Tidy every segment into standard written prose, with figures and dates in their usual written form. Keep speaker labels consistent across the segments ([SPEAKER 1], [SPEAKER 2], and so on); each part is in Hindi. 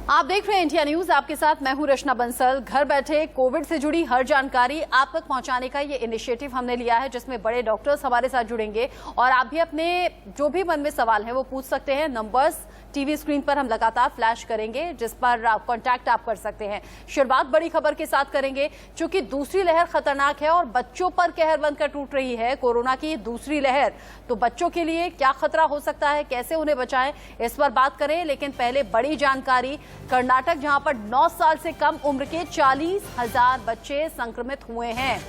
[SPEAKER 1] आप देख रहे हैं इंडिया न्यूज। आपके साथ मैं हूं रचना बंसल। घर बैठे कोविड से जुड़ी हर जानकारी आप तक पहुंचाने का ये इनिशिएटिव हमने लिया है, जिसमें बड़े डॉक्टर्स हमारे साथ जुड़ेंगे और आप भी अपने जो भी मन में सवाल है वो पूछ सकते हैं। नंबर्स टीवी स्क्रीन पर हम लगातार फ्लैश करेंगे, जिस पर कांटेक्ट आप कर सकते हैं। शुरुआत बड़ी खबर के साथ करेंगे, क्योंकि दूसरी लहर खतरनाक है और बच्चों पर कहर बनकर टूट रही है कोरोना की दूसरी लहर। तो बच्चों के लिए क्या खतरा हो सकता है, कैसे उन्हें बचाएं, इस पर बात करें। लेकिन पहले बड़ी जानकारी, कर्नाटक जहां पर 9 साल से कम उम्र के 40,000 बच्चे संक्रमित हुए हैं।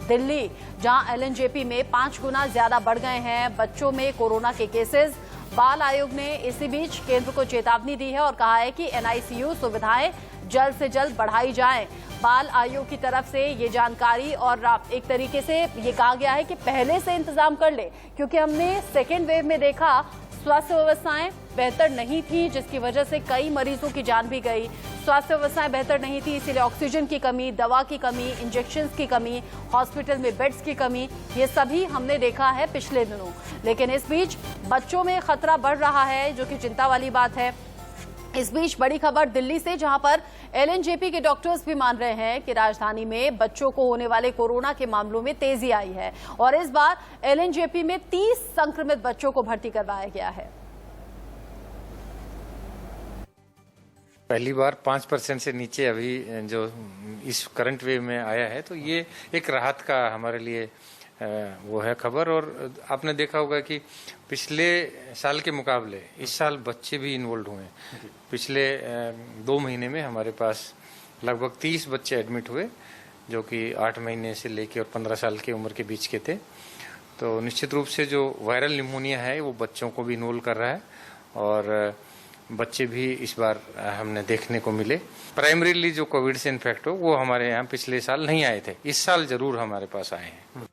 [SPEAKER 1] दिल्ली जहां एलएनजेपी में 5 गुना ज्यादा बढ़ गए हैं बच्चों में कोरोना के केसेस। बाल आयोग ने इसी बीच केंद्र को चेतावनी दी है और कहा है कि एनआईसीयू सुविधाएं जल्द से जल्द बढ़ाई जाएं। बाल आयोग की तरफ से ये जानकारी और एक तरीके से ये कहा गया है कि पहले से इंतजाम कर ले, क्योंकि हमने सेकेंड वेव में देखा स्वास्थ्य व्यवस्थाएं बेहतर नहीं थी, जिसकी वजह से कई मरीजों की जान भी गई। स्वास्थ्य व्यवस्थाएं बेहतर नहीं थी, इसीलिए ऑक्सीजन की कमी, दवा की कमी, इंजेक्शंस की कमी, हॉस्पिटल में बेड्स की कमी, ये सभी हमने देखा है पिछले दिनों। लेकिन इस बीच बच्चों में खतरा बढ़ रहा है, जो कि चिंता वाली बात है। इस बीच बड़ी खबर दिल्ली से, जहां पर एलएनजेपी के डॉक्टर्स भी मान रहे हैं कि राजधानी में बच्चों को होने वाले कोरोना के मामलों में तेजी आई है और इस बार एलएनजेपी में 30 संक्रमित बच्चों को भर्ती करवाया गया है।
[SPEAKER 2] पहली बार 5% से नीचे अभी जो इस करंट वेव में आया है, तो ये एक राहत का हमारे लिए वो है खबर। और आपने देखा होगा कि पिछले साल के मुकाबले इस साल बच्चे भी इन्वॉल्व हुए हैं। पिछले 2 महीने में हमारे पास लगभग 30 बच्चे एडमिट हुए, जो कि 8 महीने से लेकर और 15 साल की उम्र के बीच के थे। तो निश्चित रूप से जो वायरल निमोनिया है वो बच्चों को भी इन्वॉल्व कर रहा है और बच्चे भी इस बार हमने देखने को मिले। प्राइमरीली जो कोविड से इन्फेक्ट हो वो हमारे यहाँ पिछले साल नहीं आए थे, इस साल जरूर हमारे पास आए हैं।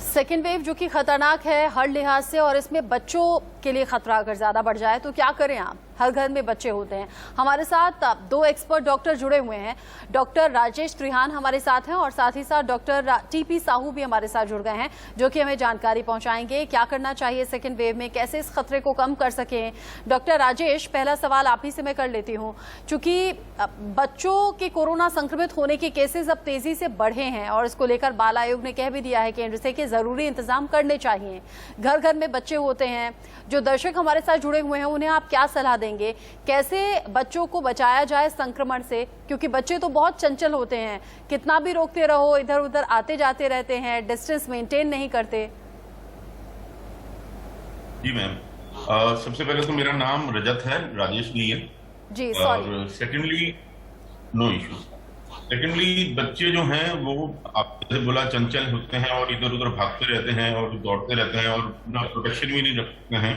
[SPEAKER 1] सेकेंड वेव जो कि खतरनाक है हर लिहाज से, और इसमें बच्चों के लिए खतरा अगर ज्यादा बढ़ जाए तो क्या करें आप? हर घर में बच्चे होते हैं। हमारे साथ 2 एक्सपर्ट डॉक्टर जुड़े हुए हैं। डॉक्टर राजेश त्रिहान हमारे साथ हैं और साथ ही साथ डॉक्टर टीपी साहू भी हमारे साथ जुड़ गए हैं, जो कि हमें जानकारी पहुंचाएंगे क्या करना चाहिए सेकेंड वेव में, कैसे इस खतरे को कम कर सकें। डॉक्टर राजेश, पहला सवाल आप ही से मैं कर लेती हूँ। चूंकि बच्चों के कोरोना संक्रमित होने के केसेस अब तेजी से बढ़े हैं और इसको लेकर बाल आयोग ने कह भी दिया है केंद्र से कि जरूरी इंतजाम करने चाहिए। घर घर में बच्चे होते हैं। जो दर्शक हमारे साथ जुड़े हुए हैं उन्हें आप क्या सलाह देंगे, कैसे बच्चों को बचाया जाए संक्रमण से? क्योंकि बच्चे तो बहुत चंचल होते हैं, कितना भी रोकते रहो इधर उधर आते जाते रहते हैं, डिस्टेंस मेंटेन नहीं करते।
[SPEAKER 3] जी मैम, सबसे पहले तो मेरा नाम रजत है, राजेश नहीं है
[SPEAKER 1] जी, सॉरी।
[SPEAKER 3] और सेकेंडली नो इश्यू। सेकेंडली बच्चे जो हैं वो आपने बोला चंचल होते हैं और इधर उधर भागते रहते हैं और दौड़ते रहते हैं और प्रोटेक्शन भी नहीं रखते हैं।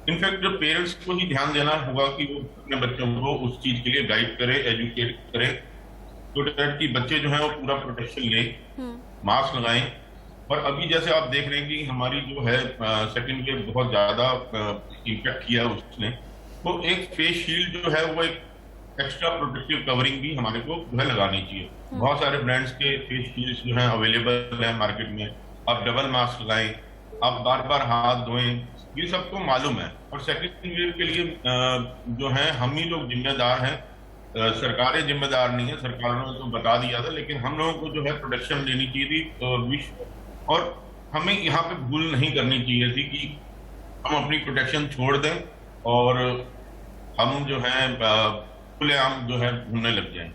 [SPEAKER 3] इनफैक्ट जो पेरेंट्स को ही ध्यान देना होगा कि वो अपने बच्चों को उस चीज के लिए गाइड करे, एजुकेट करे, तो डैट कि बच्चे जो हैं वो पूरा प्रोटेक्शन लें, मास्क लगाएं। और अभी जैसे आप देख रहे हैं कि हमारी जो है सेकेंड वेव बहुत ज्यादा इम्पैक्ट किया उसने, तो एक फेस शील्ड जो है वो एक एक्स्ट्रा प्रोटेक्टिव कवरिंग भी हमारे को जो है लगानी चाहिए। बहुत सारे ब्रांड्स के फेस शील्ड्स जो है अवेलेबल है मार्केट में। आप डबल मास्क लगाएं, आप बार बार हाथ धोएं, ये सबको मालूम है। और सेकेंड वेव के लिए जो है हम ही लोग जिम्मेदार हैं, सरकारें जिम्मेदार नहीं है। सरकार ने तो बता दिया था, लेकिन हम लोगों को जो है प्रोटेक्शन लेनी चाहिए थी विश्व, और हमें यहाँ पे भूल नहीं करनी चाहिए थी कि हम अपनी प्रोटेक्शन छोड़ दें और हम जो है खुलेआम जो है घूमने लग जाएं।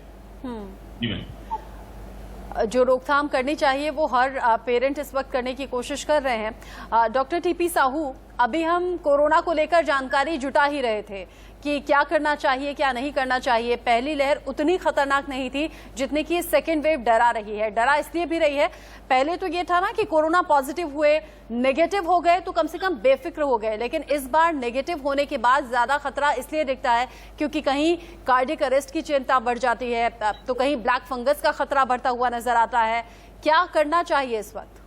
[SPEAKER 3] जी मैम,
[SPEAKER 1] जो रोकथाम करनी चाहिए वो हर पेरेंट इस वक्त करने की कोशिश कर रहे हैं। डॉक्टर टीपी साहू, अभी हम कोरोना को लेकर जानकारी जुटा ही रहे थे कि क्या करना चाहिए क्या नहीं करना चाहिए। पहली लहर उतनी खतरनाक नहीं थी जितने की सेकेंड वेव डरा रही है। डरा इसलिए भी रही है, पहले तो ये था ना कि कोरोना पॉजिटिव हुए, नेगेटिव हो गए तो कम से कम बेफिक्र हो गए, लेकिन इस बार नेगेटिव होने के बाद ज्यादा खतरा इसलिए दिखता है क्योंकि कहीं कार्डियक अरेस्ट की चिंता बढ़ जाती है, तो कहीं ब्लैक फंगस का खतरा बढ़ता हुआ नजर आता है। क्या करना चाहिए इस वक्त?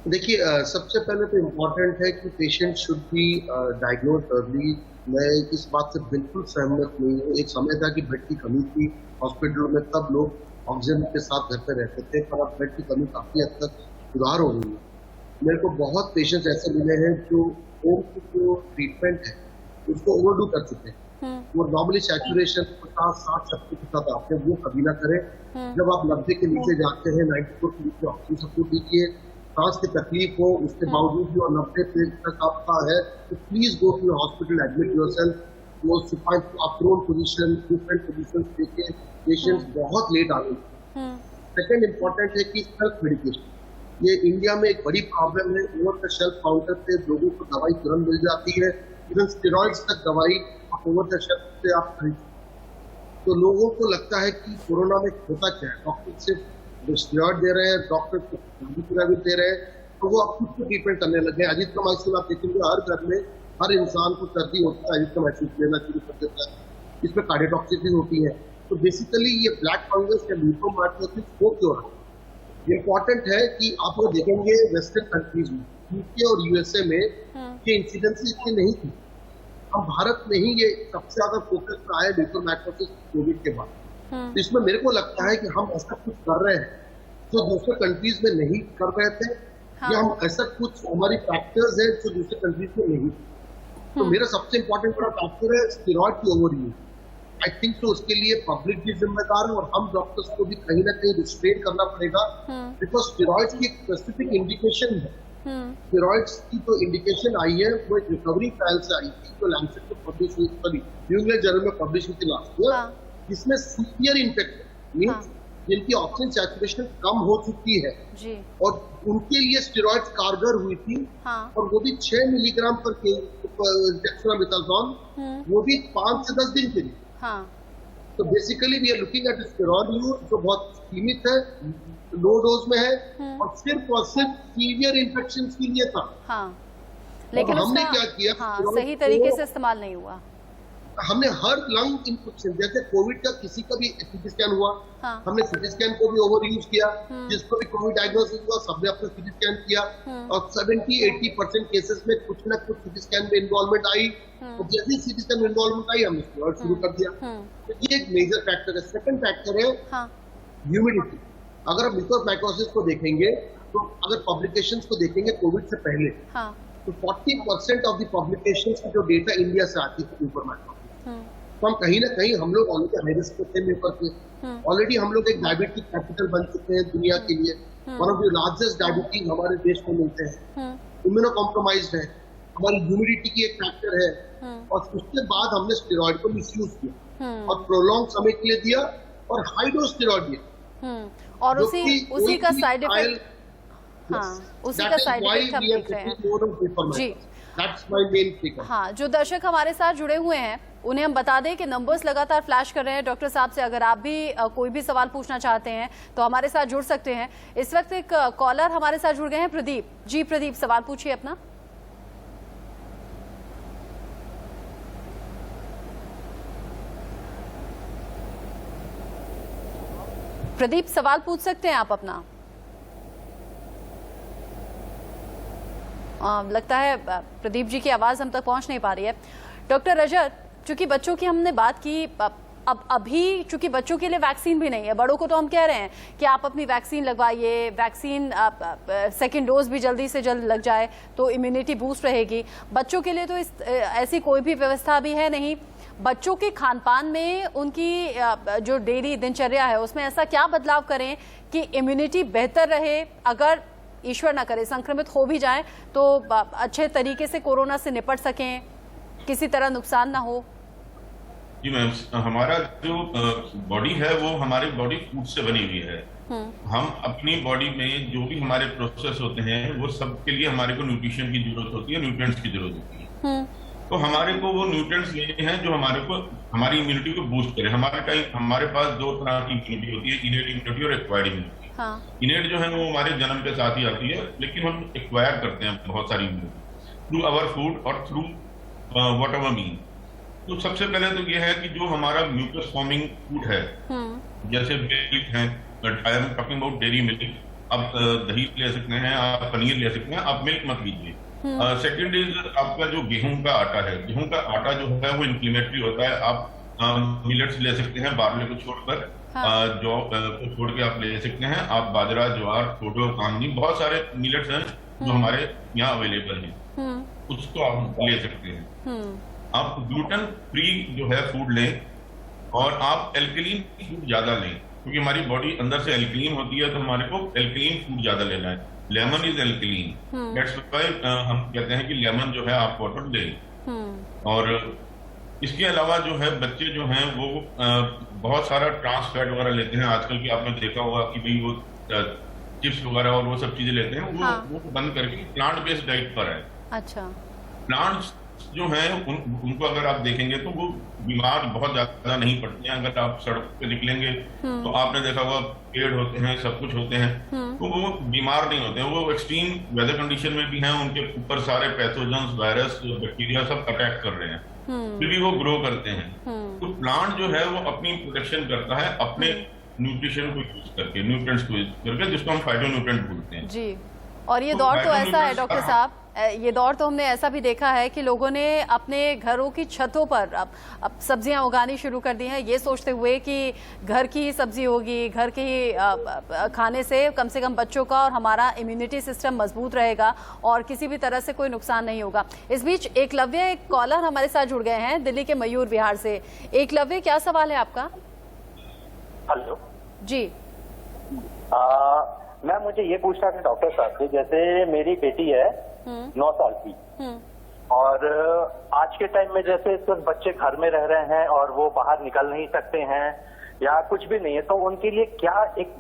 [SPEAKER 4] देखिए, सबसे पहले तो इम्पोर्टेंट है कि patient should be diagnose early. मैं इस बात से बिल्कुल सहमत नहीं हूँ। एक समय था कि बेड की कमी थी हॉस्पिटलों में, तब लोग ऑक्सीजन के साथ घर पे रहते थे, पर अब बेड की कमी काफी हद तक सुधार हो रही है। मेरे को बहुत पेशेंट्स ऐसे मिले हैं जो होम की जो ट्रीटमेंट है उसको ओवरडू कर चुके हैं। वो नॉर्मली सैचुरेशन 50-60 के साथ आते हैं, वो कभी ना करें। जब आप 90 के नीचे जाते हैं, 94 के नीचे ऑक्सीजन सपोर्ट दीजिए। सांस की तकलीफ हो उसके बावजूद भी और 90 पे तक आपका है तो please go to hospital, admit yourself. वो प्रोन पोजीशन, डिफरेंट पोजीशन देके पेशेंट्स बहुत लेट आ गए। सेकेंड इम्पोर्टेंट है कि सेल्फ मेडिकेशन, ये इंडिया में एक बड़ी प्रॉब्लम है। ओवर द शेल्फ काउंटर पे लोगों को दवाई तुरंत मिल जाती है, इवन स्टेरॉइड्स तक दवाई ओवर द शेल्फ से आप खरीद। तो लोगों को लगता है कि कोरोना में होता क्या है, डॉक्टर सिर्फ स्टेरॉइड दे रहे हैं, डॉक्टर को दे रहे हैं, तो वो अब खुद को ट्रीटमेंट करने लगे। अजिथ्रोमाइसिन आप देखेंगे हर घर में हर इंसान को सर्दी होती है, अजिथ्रोमाइसिन लेना शुरू कर देता है, इसमें कार्डियोटॉक्सिसिटी होती है। तो बेसिकली ये ब्लैक फंगस या ल्यूकोमाइकोसिस हो क्यों रहा है? इम्पोर्टेंट है कि आप वो देखेंगे वेस्टर्न कंट्रीज में, यूके और यूएसए में ये इंसिडेंसी इतनी नहीं थी। हम भारत में ही ये सबसे ज्यादा फोकस में आया ल्यूकोमाइकोसिस कोविड के बाद। तो इसमें मेरे को लगता है कि हम ऐसा कुछ कर रहे हैं जो दूसरे कंट्रीज में नहीं कर रहे थे, या हम ऐसा कुछ हमारी फैक्टर्स है जो दूसरे कंट्रीज में नहीं। तो मेरा सबसे इम्पोर्टेंट बड़ा फैक्टर है स्टेरॉइड की ओवर यूज। आई थिंक तो उसके लिए पब्लिक भी जिम्मेदार है और हम डॉक्टर्स को भी कहीं ना कहीं रिस्ट्रेन करना पड़ेगा, बिकॉज स्टेरॉइड्स की एक स्पेसिफिक इंडिकेशन है। स्टेरॉइड्स की तो इंडिकेशन आई है वो एक रिकवरी ट्रायल से आई थी जो लैंसेट में पब्लिश हुई, सॉरी न्यू इंग्लैंड जर्नल में पब्लिश हुई थी लास्ट ईयर, जिसमें सीवियर इन्फेक्शन मीन्स जिनकी ऑक्सीजन सैचुरेशन कम हो चुकी है जी, और उनके लिए स्टेरॉइड्स कारगर हुई थी। और वो भी 6 मिलीग्राम पर डेक्सामेथासोन, वो भी 5 से 10 दिन के लिए। तो basically we are looking at steroid use जो बहुत सीमित है, लो डोज में है और सिर्फ सीवियर इन्फेक्शन के लिए था।
[SPEAKER 1] लेकिन
[SPEAKER 4] हमने क्या किया,
[SPEAKER 1] सही तरीके से इस्तेमाल नहीं हुआ।
[SPEAKER 4] हमने हर लंग इन्फेक्शन, जैसे कोविड का किसी का भी सीटी स्कैन हुआ, हमने सीटी स्कैन को भी ओवर यूज किया। जिसको भी कोविड डायग्नोसिस हुआ सबने अपना सीटी स्कैन किया और 70-80% केसेस में कुछ ना कुछ सीटी स्कैन में इन्वॉल्वमेंट आई। और जैसे सीटी स्कैन में इन्वॉल्वमेंट आई हमने स्टेरॉइड शुरू कर दिया। तो ये एक मेजर फैक्टर है। सेकंड फैक्टर है ह्यूमिडिटी। अगर आप म्यूकोरमाइकोसिस को देखेंगे तो अगर पब्लिकेशंस को देखेंगे कोविड से पहले तो 40% ऑफ द पब्लिकेशंस की जो डेटा इंडिया से आती थी म्यूकोरमाइकोसिस, तो हम कहीं ना कहीं हम लोग ऑलरेडी हाई रिस्क पे थे म्यूकर के। ऑलरेडी हम लोग एक डायबिटिक कैपिटल बन चुके हैं दुनिया के लिए, one of the largest diabetes हमारे देश में मिलते हैं, इम्यूनो कॉम्प्रोमाइज्ड है, हमारी ह्यूमिडिटी की एक फैक्टर है। और उसके बाद हमने स्टेरॉइड को मिसयूज किया और प्रोलॉन्ग समय के लिए दिया और हाई डोज स्टेरॉइड दिया
[SPEAKER 1] और उसी का साइड इफेक्ट, उसी का साइड इफेक्ट हम देख रहे हैं जी।
[SPEAKER 4] That's my main figure.
[SPEAKER 1] हाँ, जो दर्शक हमारे साथ जुड़े हुए हैं उन्हें हम बता दें कि नंबर्स लगातार फ्लैश कर रहे हैं डॉक्टर साहब से। अगर आप भी कोई भी सवाल पूछना चाहते हैं तो हमारे साथ जुड़ सकते हैं। इस वक्त एक कॉलर हमारे साथ जुड़ गए हैं, प्रदीप जी। प्रदीप, सवाल पूछिए अपना। प्रदीप, सवाल पूछ सकते हैं आप अपना। लगता है प्रदीप जी की आवाज हम तक पहुंच नहीं पा रही है। डॉक्टर रजत, चूंकि बच्चों की हमने बात की, अब अभी चूंकि बच्चों के लिए वैक्सीन भी नहीं है, बड़ों को तो हम कह रहे हैं कि आप अपनी वैक्सीन लगवाइए, वैक्सीन सेकेंड डोज भी जल्दी से जल्द लग जाए तो इम्यूनिटी बूस्ट रहेगी। बच्चों के लिए तो ऐसी कोई भी व्यवस्था भी है नहीं। बच्चों के खान पान में उनकी जो डेली दिनचर्या है उसमें ऐसा क्या बदलाव करें कि इम्यूनिटी बेहतर रहे, अगर ईश्वर ना करे संक्रमित हो भी जाए तो अच्छे तरीके से कोरोना से निपट सकें, किसी तरह नुकसान ना हो?
[SPEAKER 3] जी मैम, हमारा जो बॉडी है वो हमारी बॉडी फूड से बनी हुई है। हम अपनी बॉडी में जो भी हमारे प्रोसेस होते हैं वो सब के लिए हमारे को न्यूट्रिशन की जरूरत होती है, न्यूट्रिएंट्स की जरूरत होती है। तो हमारे को वो न्यूट्रिएंट्स लेने हैं जो हमारे को हमारी इम्यूनिटी को बूस्ट करे। हमारे पास 2 तरह की इम्यूनिटी होती है, इनेट इम्यूनिटी और एक्वायर्ड इम्यूनिटी। इनेट जो है वो हमारे जन्म के साथ ही आती है, लेकिन हम एक्वायर करते हैं बहुत सारी इम्यूनिटी थ्रू आवर फूड और थ्रू व्हाट एवर मीन। तो सबसे पहले तो ये है कि जो हमारा म्यूकस फॉर्मिंग फूड है, जैसे मिल्क है, I am talking about dairy milk, आप दही ले सकते हैं, आप पनीर ले सकते हैं, आप मिल्क मत लीजिए। सेकंड इज आपका जो गेहूं का आटा है, गेहूं का आटा जो है वो इन्फ्लेमेटरी होता है। आप मिलेट्स ले सकते हैं, बार्ले को छोड़कर, जौ को छोड़ के आप ले सकते हैं। आप बाजरा, ज्वार, कोडो, कामनी, बहुत सारे मिलेट्स हैं जो हमारे यहाँ अवेलेबल हैं, उसको आप ले सकते हैं। आप ग्लूटेन फ्री जो है फूड लें और आप एल्कलीन फूड ज्यादा लें, क्योंकि हमारी बॉडी अंदर से एल्कलीन होती है, तो हमारे को एल्कलीन फूड ज्यादा लेना है। Lemon is alkaline, that's why हम कहते हैं कि लेमन जो है आप वाटर लें। और इसके अलावा जो है बच्चे जो हैं वो बहुत सारा ट्रांस फैट वगैरह लेते हैं आजकल की, आपने देखा होगा कि भाई वो चिप्स वगैरह और वो सब चीजें लेते हैं, वो बंद करके प्लांट बेस्ड डाइट पर है।
[SPEAKER 1] अच्छा।
[SPEAKER 3] प्लांट्स जो हैं उनको अगर आप देखेंगे तो वो बीमार बहुत ज्यादा नहीं पड़ते हैं। अगर आप सड़क पे निकलेंगे तो आपने देखा होगा पेड़ होते हैं, सब कुछ होते हैं, तो वो बीमार नहीं होते हैं। वो एक्सट्रीम वेदर कंडीशन में भी हैं, उनके ऊपर सारे पैथोजेंस, वायरस, बैक्टीरिया सब अटैक कर रहे हैं, फिर भी वो ग्रो करते हैं। तो प्लांट जो है वो अपनी प्रोटेक्शन करता है अपने न्यूट्रिशन को यूज करके, न्यूट्रिएंट्स को यूज करके, जिसको हम फाइटोन्यूट्रिएंट बोलते हैं
[SPEAKER 1] जी। और ये दौर तो ऐसा है डॉक्टर साहब, ये दौर तो हमने ऐसा भी देखा है कि लोगों ने अपने घरों की छतों पर अब सब्जियां उगानी शुरू कर दी हैं, ये सोचते हुए कि घर की सब्जी होगी, घर की खाने से कम बच्चों का और हमारा इम्यूनिटी सिस्टम मजबूत रहेगा और किसी भी तरह से कोई नुकसान नहीं होगा। इस बीच एकलव्य, एक कॉलर हमारे साथ जुड़ गए हैं दिल्ली के मयूर विहार से। एकलव्य, क्या सवाल है आपका?
[SPEAKER 5] हेलो
[SPEAKER 1] जी।
[SPEAKER 5] मैम, मुझे ये पूछना था डॉक्टर साहब से, जैसे मेरी बेटी है 9 साल की, और आज के टाइम में जैसे सब बच्चे घर में रह रहे हैं और वो बाहर निकल नहीं सकते हैं या कुछ भी नहीं है, तो उनके लिए क्या एक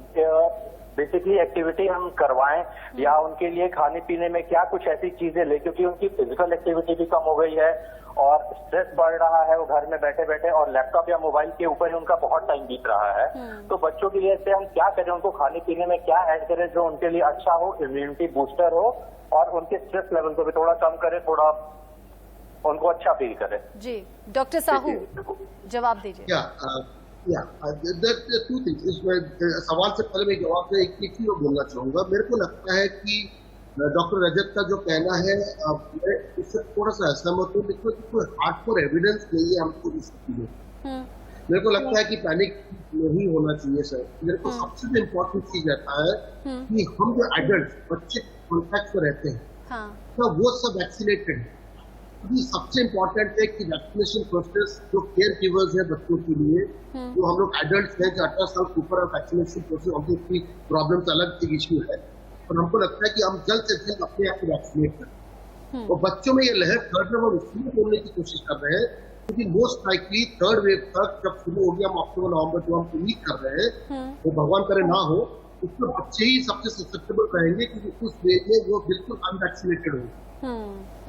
[SPEAKER 5] बेसिकली एक्टिविटी हम करवाएं या उनके लिए खाने पीने में क्या कुछ ऐसी चीजें ले, क्योंकि उनकी फिजिकल एक्टिविटी भी कम हो गई है और स्ट्रेस बढ़ रहा है, वो घर में बैठे बैठे और लैपटॉप या मोबाइल के ऊपर ही उनका बहुत टाइम बीत रहा है। तो बच्चों के लिए हम क्या करें, उनको खाने पीने में क्या ऐड करें जो उनके लिए अच्छा हो, इम्यूनिटी बूस्टर हो और उनके स्ट्रेस लेवल को भी थोड़ा कम करे, थोड़ा उनको अच्छा फील करे।
[SPEAKER 1] जी डॉक्टर साहू, जवाब दीजिए।
[SPEAKER 4] Two things. इसमें सवाल से पहले मैं जवाब से एक चीज बोलना चाहूंगा। मेरे को लगता है कि डॉक्टर रजत का जो कहना है मैं इससे थोड़ा सा असहमत हूँ, लेकिन कोई हार्डकोर एविडेंस नहीं है हमको इस चीज में। मेरे को लगता है कि पैनिक नहीं होना चाहिए सर। मेरे को सबसे जो इम्पोर्टेंट चीज रहता है कि हम जो एडल्ट बच्चे कॉन्टैक्ट में रहते हैं तो वो सब वैक्सीनेटेड है। सबसे इम्पोर्टेंट है कि वैक्सीनेशन प्रोसेस जो केयर गिवर्स है बच्चों के लिए, जो हम लोग एडल्ट हैं जो 18 साल के ऊपर है, वैक्सीनेशन प्रोसेस ऑब्वियसली प्रॉब्लम अलग इश्यू है, पर हमको लगता है कि हम जल्द से जल्द अपने आप को वैक्सीनेट करें। और बच्चों में ये लहर थर्ड वेव इसलिए बोलने की कोशिश कर रहे हैं क्योंकि मोस्ट लाइकली थर्ड वेव तक जब शुरू हो गया, हम अक्टूबर नवंबर जो हम उम्मीद कर रहे हैं वो भगवान करे ना हो, उसमें बच्चे ही सबसे ससेप्टेबल रहेंगे क्योंकि उस वेव में वो बिल्कुल अनवैक्सीनेटेड होंगे।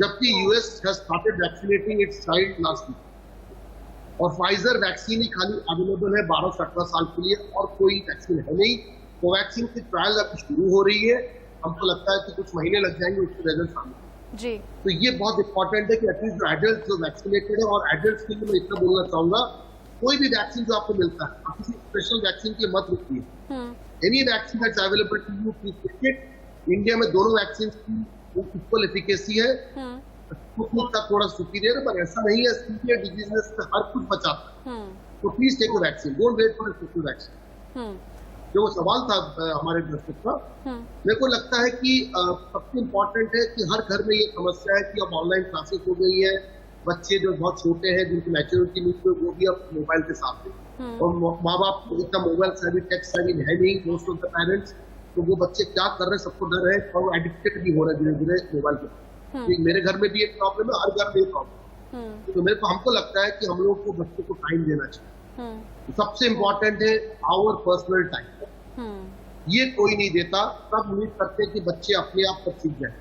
[SPEAKER 4] जबकि US has started vaccinating its child last week और फाइजर वैक्सीन ही खाली अवेलेबल है 12 से 18 साल के लिए और कोई वैक्सीन है नहीं। कोवैक्सीन की ट्रायल अब शुरू हो रही है, हमको लगता है कि कुछ महीने लग जाएंगे उसके रिजल्ट आने जी। तो ये बहुत इंपॉर्टेंट है कि एटलीस्ट जो एडल्ट जो वैक्सीनेटेड है, और एडल्ट के लिए मैं इतना बोलना चाहूंगा कोई भी वैक्सीन जो आपको मिलता है आप किसी स्पेशल वैक्सीन की मत रुकिए। Any vaccine that's available to you please take it. India में दोनों वैक्सीन की इक्वल एफिकेसी है, थोड़ा सुपीरियर, पर ऐसा नहीं है सीवियर डिजीजेस से हर कुछ बचाता है। तो please take the vaccine, don't wait for special vaccine. जो वो सवाल था हमारे दर्शक का, मेरे को लगता है कि सबसे इम्पोर्टेंट है कि हर घर में ये समस्या है कि अब ऑनलाइन क्लासेस हो गई है, बच्चे जो बहुत छोटे हैं जिनकी मैच्योरिटी नहीं है वो भी अब मोबाइल के साथ है और माँ बाप इतना मोबाइल सेवी टेक सेवी है नहीं मोस्ट ऑफ द पेरेंट्स, तो वो बच्चे क्या कर रहे हैं सबको डर है और वो एडिक्टेड भी हो रहे हैं धीरे धीरे मोबाइल के। मेरे घर में भी एक प्रॉब्लम है, हर घर में एक प्रॉब्लम। तो मेरे को हमको लगता है कि हम लोग को बच्चों को टाइम देना चाहिए। सबसे इम्पोर्टेंट है आवर पर्सनल टाइम, ये कोई नहीं देता। सब उम्मीद करते हैं कि बच्चे अपने आप पर सीख जाए।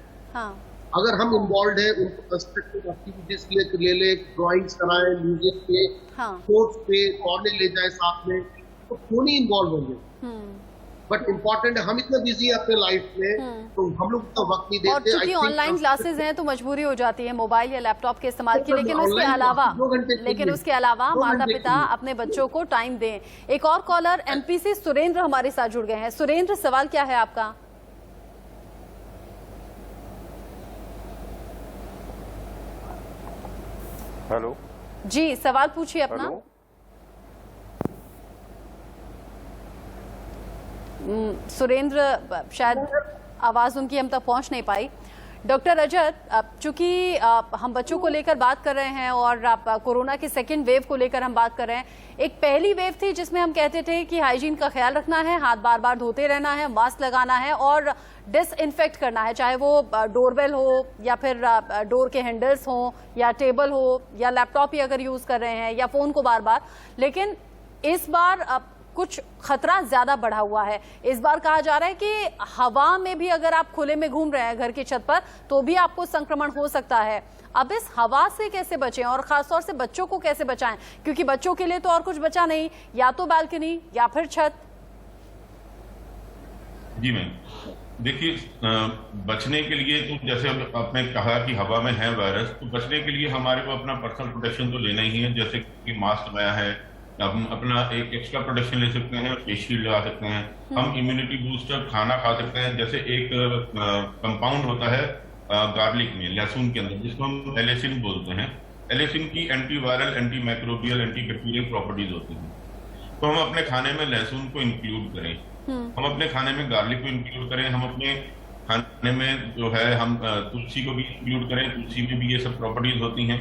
[SPEAKER 4] अगर हम इन्वॉल्व है उनको कंस्ट्रक्टिव एक्टिविटीज के लिए ले ले, ड्राइंग्स कराएं, म्यूजिक पे, स्पोर्ट्स पे, कॉलेज ले जाए साथ में, तो क्यों नहीं इन्वॉल्व होंगे। बट इम्पोर्टेंट है हम इतना बिजी है अपने लाइफ में तो हम लोग इतना वक्त नहीं देते।
[SPEAKER 1] और चूंकि ऑनलाइन क्लासेस हैं तो मजबूरी हो जाती है मोबाइल या लैपटॉप के इस्तेमाल की, लेकिन उसके अलावा माता पिता अपने बच्चों को टाइम दें। एक और कॉलर एमपी से सुरेंद्र हमारे साथ जुड़ गए हैं। सुरेंद्र, सवाल क्या है आपका?
[SPEAKER 6] हेलो
[SPEAKER 1] जी, सवाल पूछिए अपना। सुरेंद्र, शायद आवाज उनकी हम तक पहुंच नहीं पाई। डॉक्टर रजत, चूंकि हम बच्चों को लेकर बात कर रहे हैं और कोरोना की सेकेंड वेव को लेकर हम बात कर रहे हैं, एक पहली वेव थी जिसमें हम कहते थे कि हाइजीन का ख्याल रखना है, हाथ बार बार धोते रहना है, मास्क लगाना है और डिसइंफेक्ट करना है, चाहे वो डोरबेल हो या फिर डोर के हैंडल्स हो या टेबल हो या लैपटॉप ही अगर यूज कर रहे हैं या फोन को बार बार। लेकिन इस बार कुछ खतरा ज्यादा बढ़ा हुआ है। इस बार कहा जा रहा है कि हवा में भी अगर आप खुले में घूम रहे हैं घर की छत पर तो भी आपको संक्रमण हो सकता है। अब इस हवा से कैसे बचें और खासतौर से बच्चों को कैसे बचाएं, क्योंकि बच्चों के लिए तो और कुछ बचा नहीं, या तो बालकनी या फिर छत।
[SPEAKER 3] जी मैम, देखिए बचने के लिए तो जैसे आपने कहा कि हवा में है वायरस, तो बचने के लिए हमारे को अपना पर्सनल प्रोटेक्शन तो लेना ही है, जैसे कि मास्क लगाया है, हम अपना एक एक्स्ट्रा प्रोटेक्शन ले सकते हैं, फेस शील्ड लगा सकते हैं, हम इम्यूनिटी बूस्टर खाना खा सकते हैं। जैसे एक कंपाउंड होता है गार्लिक में, लहसुन के अंदर, जिसको हम एलेसिन बोलते हैं। एलेसिन की antiviral, anti microbial, antibacterial properties होती हैं। तो हम अपने खाने में लहसुन को इंक्लूड करें, हम अपने खाने में गार्लिक को इंक्लूड करें, हम अपने खाने में जो है हम तुलसी को भी इंक्लूड करें, तुलसी में भी ये सब प्रॉपर्टीज होती हैं।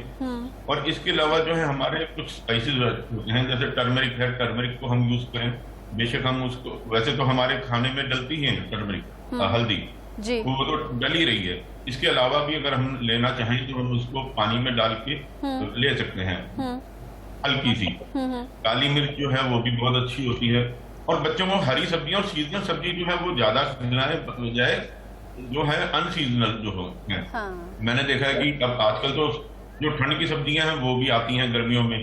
[SPEAKER 3] और इसके अलावा जो है हमारे कुछ स्पाइसेस होते हैं, जैसे टर्मरिक है, टर्मरिक को हम यूज करें। बेशक हम उसको, वैसे तो हमारे खाने में डलती है टर्मरिक, हल्दी
[SPEAKER 1] जी,
[SPEAKER 3] वो तो डल ही रही है। इसके अलावा भी अगर हम लेना चाहें तो हम उसको पानी में डाल के ले सकते हैं, हल्की सी। काली मिर्च जो है वो भी बहुत अच्छी होती है। और बच्चों को हरी सब्जियां और सीजनल सब्जी जो है वो ज्यादा खिलाने बजाय जो है अनसीजनल जो हो है। मैंने देखा है कि अब आजकल तो जो ठंड की सब्जियां हैं वो भी आती हैं गर्मियों में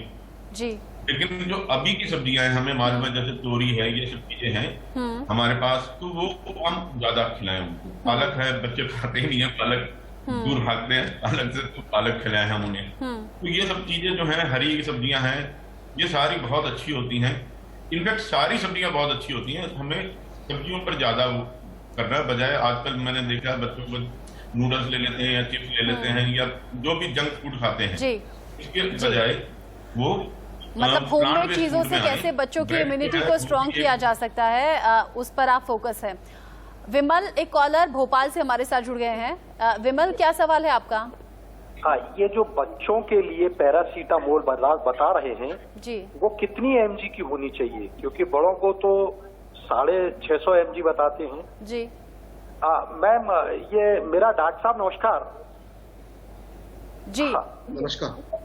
[SPEAKER 1] जी,
[SPEAKER 3] लेकिन जो अभी की सब्जियां हैं हमें मालूम है, जैसे तोरी है, ये सब चीजें हैं हमारे पास, तो वो हम ज्यादा खिलाएं उनको। पालक है, बच्चे खाते ही नहीं है पालक, दूर भागते हैं पालक से, तो पालक खिलाएं हम उन्हें। तो ये सब चीजें जो है, हरी सब्जियां हैं, ये सारी बहुत अच्छी होती हैं। इनफैक्ट सारी सब्जियां बहुत अच्छी होती हैं। हमें सब्जियों पर ज्यादा करना है, बजाय आजकल मैंने देखा है बच्चों को नूडल्स ले लेते हैं या चिप्स ले लेते हैं या जो भी जंक फूड खाते हैं, इसके बजाय वो
[SPEAKER 1] मतलब होममेड चीजों से कैसे बच्चों की इम्यूनिटी को स्ट्रॉन्ग किया जा सकता है, उस पर आप फोकस है। विमल, एक कॉलर भोपाल से हमारे साथ जुड़ गए हैं। विमल, क्या सवाल है आपका?
[SPEAKER 6] हाँ, ये जो बच्चों के लिए पैरासीटामोल बता रहे हैं
[SPEAKER 1] जी, वो
[SPEAKER 6] कितनी mg की होनी चाहिए? क्योंकि बड़ों को तो 650 mg बताते हैं
[SPEAKER 1] जी।
[SPEAKER 6] मैम, ये मेरा डॉक्टर साहब नमस्कार।
[SPEAKER 1] जी
[SPEAKER 4] नमस्कार।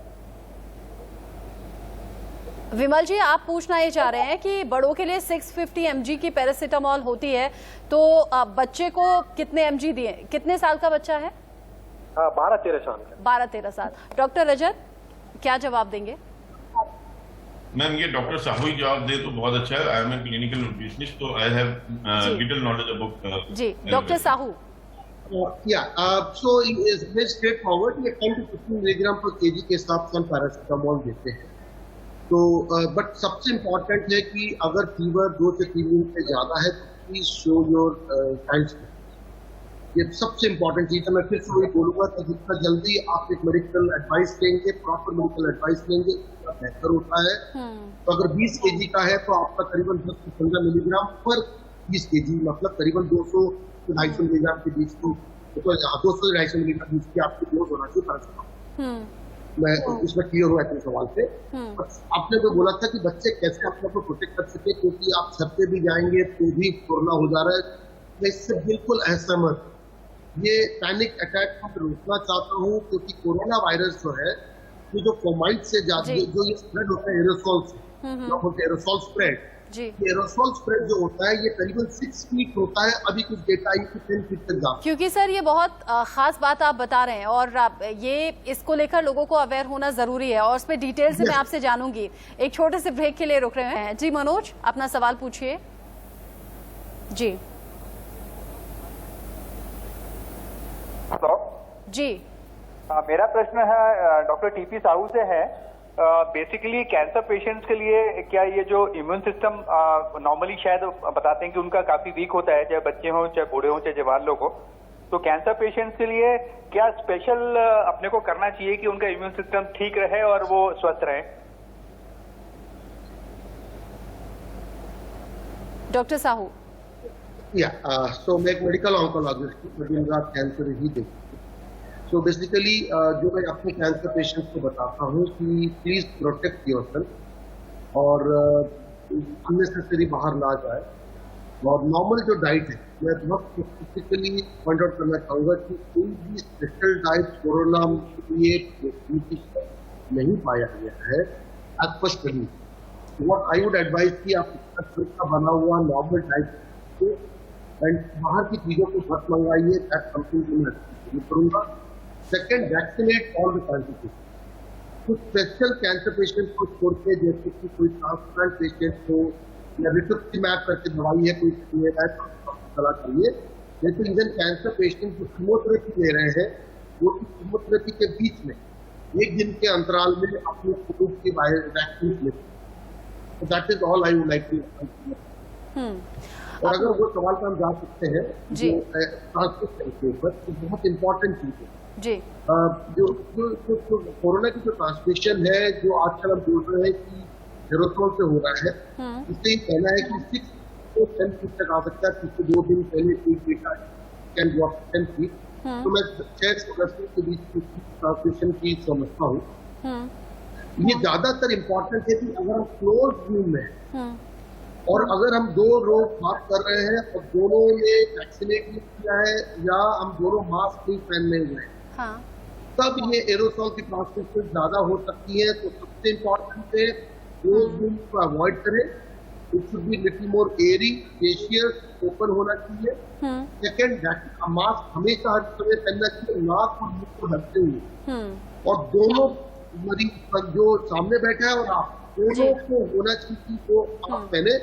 [SPEAKER 1] विमल जी, आप पूछना ये चाह रहे हैं कि बड़ों के लिए 650 mg की पैरासीटामोल होती है, तो बच्चे को कितने mg दिए? कितने साल का बच्चा है?
[SPEAKER 6] 12-13 साल का।
[SPEAKER 1] 12-13 साल। डॉक्टर रजत, क्या जवाब देंगे?
[SPEAKER 3] मैम, ये डॉक्टर साहू ही जवाब दे तो बहुत अच्छा है। I am a clinical nutritionist, तो I have little knowledge about.
[SPEAKER 1] जी, doctor Sahu.
[SPEAKER 4] So is very straightforward. ये 10 to 15 मिलीग्राम पर केजी के हिसाब से हम पैरासीटामोल देते हैं। तो बट सबसे इम्पोर्टेंट है कि अगर फीवर 2 से 3 दिन से ज्यादा है तो प्लीज शो योर चाइल्ड। ये सबसे इम्पोर्टेंट चीज है। मैं फिर से वही बोलूंगा कि जितना जल्दी आप एक मेडिकल एडवाइस लेंगे, प्रॉपर मेडिकल एडवाइस लेंगे, उतना बेहतर होता है। तो अगर 20 kg का है तो आपका करीबन 10 से 15 मिलीग्राम पर 20 kg, मतलब करीबन 200 से 250 मिलीग्राम के बीच को, तो 200 से 250 मिलीग्राम बीच की आपकी डोज होना चाहिए पैरासीटामोल। मैं इसमें क्लियर हुआ है सवाल से। आपने तो बोला था कि बच्चे कैसे अपने को प्रोटेक्ट कर सके, क्योंकि आप छत पे भी जाएंगे तो भी कोरोना हो जा रहा है। मैं इससे बिल्कुल असहमत। ये पैनिक अटैक को रोकना चाहता हूँ, क्योंकि कोरोना वायरस जो है, ये जो फोमाइट से जो ये स्प्रेड होता है एरोसोल से, एरोसोल स्प्रेड, ये एरोसोल स्प्रेड जो होता है ये करीबन 6 फीट होता है। अभी कुछ डेटा आई कि 10 फीट तक जाता है।
[SPEAKER 1] क्योंकि सर ये बहुत खास बात आप बता रहे हैं और ये इसको लेकर लोगों को अवेयर होना जरूरी है और उस पर डिटेल से मैं आपसे जानूंगी। एक छोटे से ब्रेक के लिए रुक रहे हैं। जी मनोज, अपना सवाल पूछिए। जी
[SPEAKER 7] हेलो
[SPEAKER 1] जी,
[SPEAKER 7] मेरा प्रश्न है डॉक्टर टीपी साहू से है। बेसिकली कैंसर पेशेंट्स के लिए क्या ये जो इम्यून सिस्टम नॉर्मली शायद बताते हैं कि उनका काफी वीक होता है, चाहे बच्चे हों, चाहे बूढ़े हों, चाहे जवान लोग हो, तो कैंसर पेशेंट्स के लिए क्या स्पेशल अपने को करना चाहिए कि उनका इम्यून सिस्टम ठीक रहे और वो स्वस्थ रहे?
[SPEAKER 1] डॉक्टर साहू।
[SPEAKER 4] सो मैं एक मेडिकल ऑन्कोलॉजिस्ट हूँ, दिन रात कैंसर ही देखती हूँ। सो बेसिकली जो मैं अपने कैंसर पेशेंट्स को बताता हूँ कि प्लीज प्रोटेक्ट योरसेल्फ और अननेसेसरी बाहर ना जाए। और नॉर्मल जो डाइट है, मैं बहुत स्पेसिफिकली पॉइंट आउट करना चाहूँगा कि कोई भी स्पेशल डाइट कोरोना में नहीं पाया गया है एज पर study. What I would advise कि आप घर का बना हुआ नॉर्मल डाइट एंड बाहर की चीज़ों को मत मंगाइए। दैट समथिंग मैं करूँगा। Second, vaccinate all the cancer. कुछ स्पेशल कैंसर पेशेंट को छोड़ के, जैसे कि कोई ट्रांसप्लांट पेशेंट हो या रिटुक्सिमैब करके दवाई है कोई सलाह चाहिए। जैसे इवन कैंसर पेशेंट जो कीमोथेरेपी ले रहे हैं, वो कीमोथेरेपी के बीच में 1 दिन के अंतराल में अपने कोविड की वैक्सीन ले। तो that is all I would like to. और अगर वो सवाल पर हम जा सकते हैं ट्रांसमिशन के ऊपर, तो बहुत इंपॉर्टेंट चीज है
[SPEAKER 1] जी।
[SPEAKER 4] जो कोरोना की जो ट्रांसमिशन है, जो आजकल हम बोल रहे हैं कि एरोसोल से हो रहा है, इससे ये कहना है कि 6 से 10 फीट तक आ सकता है। पिछले 2 दिन पहले 1 फीट आया, कैन गो अप 10 फीट। तो मैं 6 से 10 फीट के बीच की ट्रांसमिशन की समझता हूँ। ये ज्यादातर इम्पोर्टेंट है कि अगर हम क्लोज रूम में और अगर हम 2 लोग बात कर रहे हैं और दोनों ने वैक्सीनेट नहीं किया है या हम दोनों मास्क नहीं पहने हुए हैं, तब ये एरोसोल की ट्रांसमिशन ज्यादा हो सकती है। तो सबसे इम्पोर्टेंट है क्लोज रूम को अवॉइड करें। It should be little more Airy, spacious, open होना चाहिए। सेकेंड, मास्क हमेशा हर समय पहनना चाहिए, नाक और मुंह को ढकते हुए। और दोनों मरीज जो सामने बैठा है और आप दोनों को होना चाहिए कि वो आप पहने।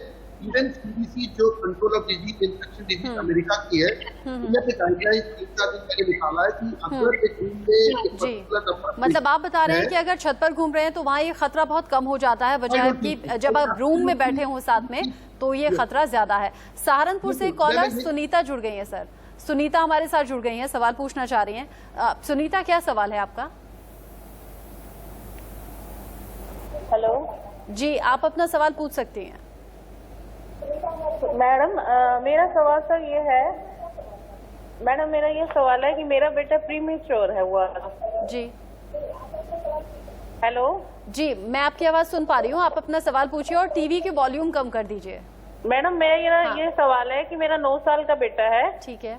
[SPEAKER 4] इवन सीडीसी जो control of disease infection disease America की है, इनमें से गाइडलाइंस 3-4 दिन पहले निकाला है कि अगर एक रूम में एक पर्टिकुलर नंबर,
[SPEAKER 1] मतलब आप बता रहे हैं कि अगर छत पर घूम रहे हैं तो वहाँ ये खतरा बहुत कम हो जाता है, बजाय कि जब आप रूम में बैठे हो साथ में तो ये खतरा ज्यादा है। सहारनपुर से कॉलर सुनीता जुड़ गई है। सर, सुनीता हमारे साथ जुड़ गई है, सवाल पूछना चाह रही हैं। सुनीता, क्या सवाल है आपका?
[SPEAKER 8] हेलो
[SPEAKER 1] जी, आप अपना सवाल पूछ सकती हैं।
[SPEAKER 8] मैडम, मेरा सवाल सर ये है, मैडम मेरा ये सवाल है कि मेरा बेटा प्रीमेच्योर है हुआ
[SPEAKER 1] जी।
[SPEAKER 8] हेलो
[SPEAKER 1] जी, मैं आपकी आवाज सुन पा रही हूँ, आप अपना सवाल पूछिए और टीवी की वॉल्यूम कम कर दीजिए।
[SPEAKER 8] मैडम मेरा ये सवाल है कि मेरा 9 साल का बेटा है।
[SPEAKER 1] ठीक है।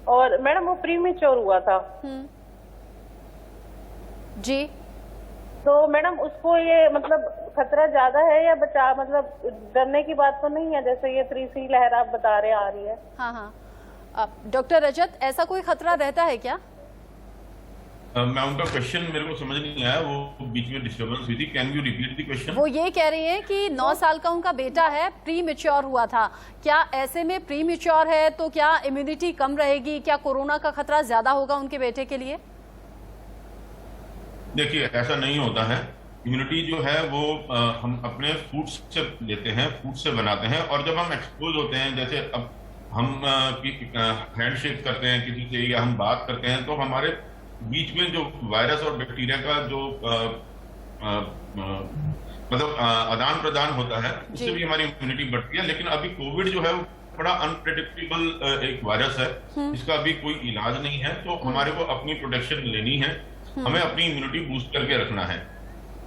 [SPEAKER 8] और मैडम वो प्रीमेच्योर हुआ था
[SPEAKER 1] जी।
[SPEAKER 8] तो मैडम उसको ये मतलब खतरा ज्यादा है या बचा, मतलब डरने की बात तो नहीं है, जैसे ये तीसरी लहर आप बता रहे आ रही है?
[SPEAKER 1] हाँ। डॉक्टर रजत, ऐसा कोई खतरा रहता है क्या?
[SPEAKER 3] मैं उनका क्वेश्चन मेरे को समझ नहीं आया, वो बीच में डिस्टर्बेंस हुई थी। Can you repeat the question?
[SPEAKER 1] वो ये कह रही हैं कि 9 साल का उनका बेटा है, प्री मैच्योर हुआ था। क्या ऐसे में प्री मैच्योर है तो क्या इम्यूनिटी कम रहेगी? क्या कोरोना का खतरा ज्यादा होगा उनके बेटे के लिए?
[SPEAKER 3] देखिए, ऐसा नहीं होता है। इम्यूनिटी जो है वो हम अपने फूड से लेते हैं, फूड से बनाते हैं। और जब हम एक्सपोज होते हैं, जैसे अब हम हैंडशेक करते हैं किसी से या हम बात करते हैं, तो हमारे बीच में जो वायरस और बैक्टीरिया का जो मतलब आदान प्रदान होता है, उससे भी हमारी इम्यूनिटी बढ़ती है। लेकिन अभी कोविड जो है वो बड़ा अनप्रेडिक्टेबल एक वायरस है, इसका अभी कोई इलाज नहीं है। तो हमारे को अपनी प्रोटेक्शन लेनी है, हमें अपनी इम्यूनिटी बूस्ट करके रखना है।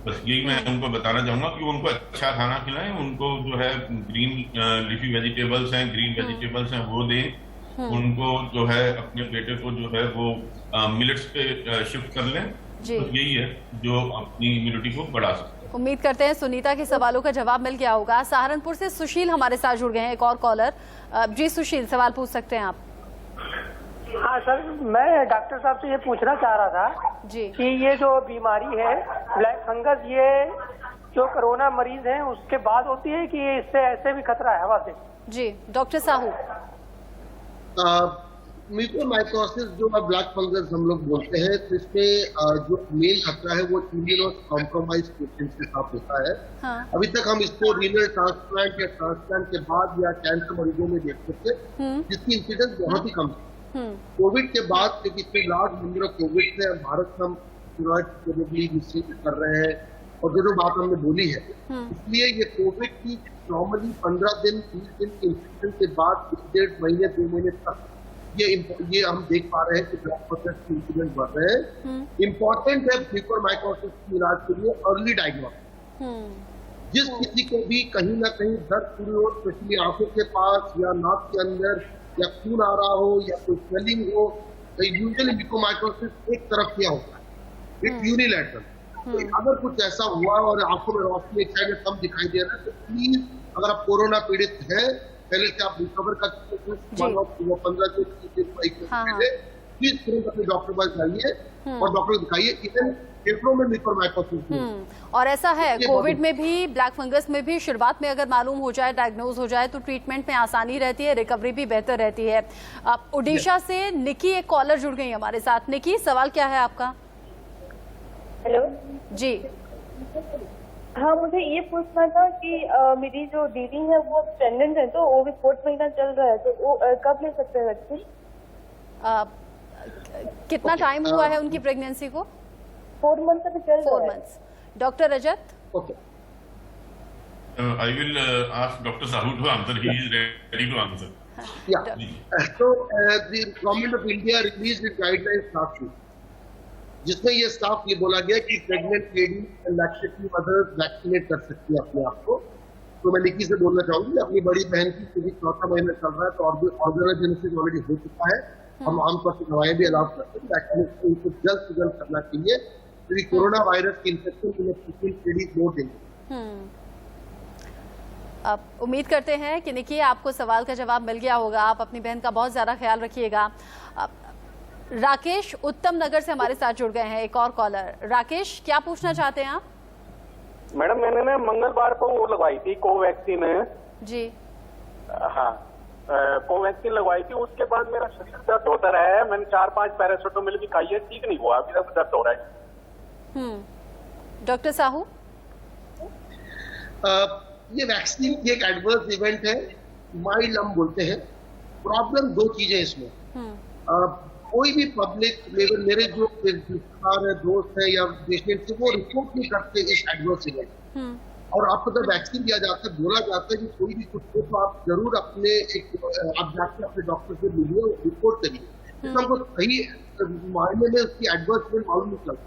[SPEAKER 3] बस यही मैं उनको बताना चाहूंगा कि उनको अच्छा खाना खिलाएं, उनको जो है ग्रीन लीफी वेजिटेबल्स हैं, ग्रीन वेजिटेबल्स हैं, वो दें। उनको जो है अपने बेटे को जो है वो मिलेट्स पे शिफ्ट कर लें। तो यही है जो अपनी इम्यूनिटी को बढ़ा सकते हैं।
[SPEAKER 1] उम्मीद करते हैं सुनीता के सवालों का जवाब मिल गया होगा। सहारनपुर से सुशील हमारे साथ जुड़ गए हैं, एक और कॉलर। जी सुशील, सवाल पूछ सकते हैं आप।
[SPEAKER 9] हाँ सर, मैं डॉक्टर साहब से ये पूछना चाह रहा था
[SPEAKER 1] जी
[SPEAKER 9] कि ये जो बीमारी है ब्लैक फंगस, ये जो कोरोना मरीज हैं उसके बाद होती है कि इससे ऐसे भी खतरा है हवा से? जी
[SPEAKER 1] डॉक्टर साहू।
[SPEAKER 4] म्यूकोरमाइकोसिस जो ब्लैक फंगस हम लोग बोलते हैं, तो इसमें जो मेन खतरा है वो इम्यूनो कॉम्प्रोमाइज पेशेंट्स के साथ होता है।
[SPEAKER 1] हाँ।
[SPEAKER 4] अभी तक हम इसको रीनल ट्रांसप्लांट या ट्रांसप्लांट के बाद या कैंसर मरीजों में देखते थे, जिसकी इंसिडेंस बहुत ही कम थी। कोविड के बाद क्योंकि इतने लार्ज नंबर ऑफ कोविड से भारत हम निश्चित कर रहे हैं, और जो बात हमने बोली है, इसलिए ये कोविड की नॉर्मली 15 दिन 20 दिन के इंफेक्शन के बाद 1.5 महीने 2 महीने तक ये हम देख पा रहे हैं कि ब्लड प्रेशर के इंसिडेंट बढ़ रहे हैं। इम्पोर्टेंट है म्यूकोरमाइकोसिस के इलाज के लिए अर्ली डायग्नोसिस। जिस किसी को भी कहीं ना कहीं दर्द शुरू हो, स्पेशली आंखों के पास या नाक के अंदर, या खून आ रहा हो या कोई स्वेलिंग हो, तो यूजुअली म्यूकोरमाइकोसिस एक तरफ किया होता है, इट्स यूनिलैटरल। तो अगर कुछ ऐसा हुआ और आंखों में रोशनी एक साइड में कम दिखाई दे रहा है, तो प्लीज अगर आप कोरोना पीड़ित हैं, पहले से आप रिकवर कर सकते हैं 15 से 30 दिन पहले, प्लीज तुरंत अपने डॉक्टर पास जाइए और डॉक्टर दिखाइए। इवन फेफड़ों में म्यूकोरमाइकोसिस
[SPEAKER 1] और ऐसा है कोविड में भी, ब्लैक फंगस में भी शुरुआत में अगर मालूम हो जाए, डायग्नोज हो जाए, तो ट्रीटमेंट में आसानी रहती है, रिकवरी भी बेहतर रहती है। उड़ीसा से निकी एक कॉलर जुड़ गई हमारे साथ। निकी, सवाल क्या है आपका?
[SPEAKER 8] हेलो
[SPEAKER 1] जी।
[SPEAKER 8] हाँ, मुझे ये पूछना था कि मेरी जो दीदी है वो प्रेग्नेंट है, तो वो भी 4th महीना चल रहा है, तो वो कब ले सकते हैं वैक्सीन?
[SPEAKER 1] कितना टाइम हुआ है उनकी प्रेगनेंसी को?
[SPEAKER 8] 4 मंथ अभी चल रहा है।
[SPEAKER 1] 4 months. Doctor Rajat?
[SPEAKER 4] Okay,
[SPEAKER 3] I will ask Dr. Sahu to answer. He is ready to answer.
[SPEAKER 4] Yeah. So the government of India released its guidelines last week, जिसमें ये साफ ये बोला गया कि pregnant lady and lactating mothers vaccinate कर सकती है अपने आप को। तो मैं निकी से बोलना चाहूंगी, अपनी बड़ी बहन की क्योंकि 4था महीना चल रहा है, तो ऑर्गेनाइजेशन ऑलरेडी हो चुका है। हम आमतौर पर दवाएं भी अलाउ करते हैं, वैक्सीनेशन उनको जल्द से जल्द करना चाहिए, क्योंकि कोरोना वायरस के इन्फेक्शन लेडी मोर डेंजर।
[SPEAKER 1] अब उम्मीद करते हैं कि निकी, आपको सवाल का जवाब मिल गया होगा। आप अपनी बहन का बहुत ज्यादा ख्याल रखिएगा। राकेश उत्तम नगर से हमारे साथ जुड़ गए हैं, एक और कॉलर। राकेश, क्या पूछना चाहते हैं आप?
[SPEAKER 10] मैडम, मैंने ना मंगलवार को वो लगवाई थी कोवैक्सीन
[SPEAKER 1] जी।
[SPEAKER 10] हाँ, कोवैक्सीन लगवाई थी। उसके बाद मेरा शरीर दर्द होता रहा है। मैंने 4-5 पैरासीटामोल भी खाई है, ठीक नहीं हुआ, अभी तक दर्द हो रहा है।
[SPEAKER 1] डॉक्टर साहू?
[SPEAKER 4] ये वैक्सीन की एक एडवर्स इवेंट है, माइल्ड हम बोलते हैं। प्रॉब्लम 2 चीजें इसमें। कोई भी पब्लिक, मेरे जो रिश्तेदार है, दोस्त है या पेशेंट से, वो रिपोर्ट नहीं करते इस एडवर्स इवेंट। और आपको जब वैक्सीन दिया जाता है, बोला जाता है कि कोई भी कुछ हो तो आप जरूर अपने आप जाके अपने डॉक्टर से मिलिए, रिपोर्ट करिए। तो हमको सही मायने में उसकी एडवर्स इवेंट मालूम नहीं चलता।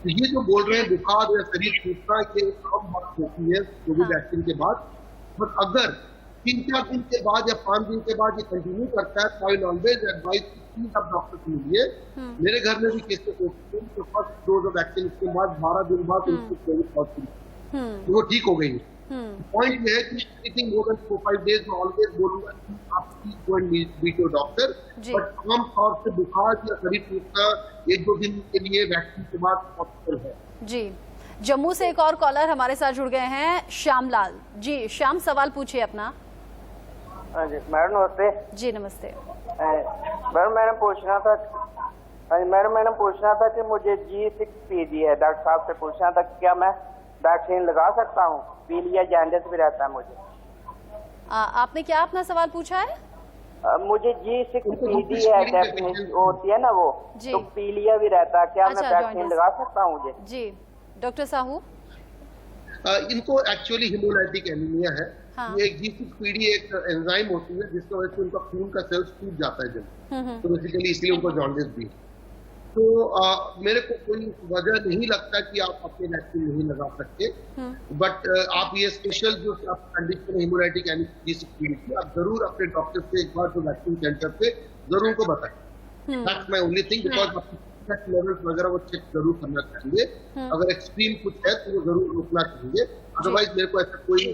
[SPEAKER 4] तो ये जो बोल रहे हैं बुखार या शरीर टूटना, ये आम बात होती है कोविड वैक्सीन के बाद। बट अगर 3-4 दिन के बाद या 5 दिन के बाद ये कंटिन्यू करता है, तो आई ऑलवेज एडवाइज आप डॉक्टर से मिलिए। मेरे घर में भी केसेस होते हैं, तो फर्स्ट डोज ऑफ वैक्सीन के बाद 12 दिन बाद उनको कोविड पॉजिटिव, तो वो ठीक हो गई। पॉइंट ये है कि एनीथिंग मोर देन 4-5 डेज में ऑलवेज बोलूंगा कि आप please go and meet your doctor. But आम तौर से बुखार या शरीर टूटना 1-2 दिन के लिए वैक्सीन के बाद पॉसिबल है।
[SPEAKER 1] जी। जम्मू से एक और कॉलर हमारे साथ जुड़ गए हैं, श्यामलाल जी। श्याम, सवाल पूछिए अपना।
[SPEAKER 11] मैडम नमस्ते।
[SPEAKER 1] जी नमस्ते।
[SPEAKER 11] मैडम मैंने पूछना था कि मुझे G6PD है, डॉक्टर साहब से पूछना था क्या मैं वैक्सीन लगा सकता हूँ? पीलिया जॉन्डिस भी रहता है मुझे।
[SPEAKER 1] आपने क्या अपना सवाल पूछा है?
[SPEAKER 11] मुझे G6PD है, डेफिनेशन होती है ना वो, तो पीलिया भी रहता है, क्या मैं वैक्सीन लगा सकता हूँ मुझे?
[SPEAKER 1] जी। डॉक्टर साहू?
[SPEAKER 4] इनको एक्चुअली हिमोलाइटिक एनीमिया है। ये G6PD एक एंजाइम होती है जिसकी वजह से उनका खून का सेल्स टूट जाता है जल्दी, तो बेसिकली इसलिए उनको जॉन्डिस भी। तो मेरे को कोई वजह नहीं लगता कि आप अपने वैक्सीन नहीं लगा सकते। बट आप ये स्पेशल जो कंडीशन है हिमोलाइटिक G6PD की, आप जरूर अपने डॉक्टर से एक बार जो वैक्सीन सेंटर पे जरूर उनको बताएं। That's my only thing, because levels वगैरह वो चेक जरूर करना चाहिए। अगर एक्सट्रीम कुछ है तो वो जरूर रोकना चाहिए, अदरवाइज मेरे को ऐसा कोई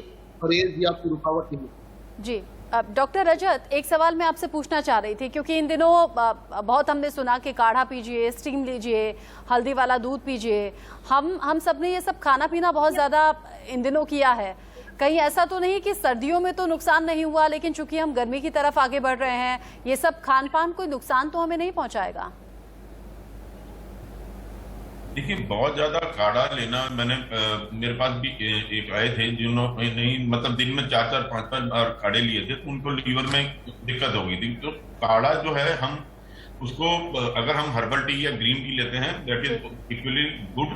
[SPEAKER 4] परहेज या कोई रुकावट नहीं।
[SPEAKER 1] जी। डॉक्टर रजत, एक सवाल मैं आपसे पूछना चाह रही थी, क्योंकि इन दिनों बहुत हमने सुना कि काढ़ा पीजिए, स्टीम लीजिए, हल्दी वाला दूध पीजिए। हम सब ने ये सब खाना पीना बहुत ज़्यादा इन दिनों किया है। कहीं ऐसा तो नहीं कि सर्दियों में तो नुकसान नहीं हुआ, लेकिन चूंकि हम गर्मी की तरफ आगे बढ़ रहे हैं, ये सब खान पान कोई नुकसान तो हमें नहीं पहुंचाएगा?
[SPEAKER 3] देखिए, बहुत ज्यादा काढ़ा लेना, मैंने मेरे पास भी एक आए थे जिन्होंने नहीं मतलब दिन में 4-4, 5-5 बार काढ़े लिए थे, तो उनको लीवर में दिक्कत हो गई थी। तो काढ़ा जो है, हम उसको अगर हम हर्बल टी या ग्रीन टी लेते हैं, दैट इज इक्वली गुड।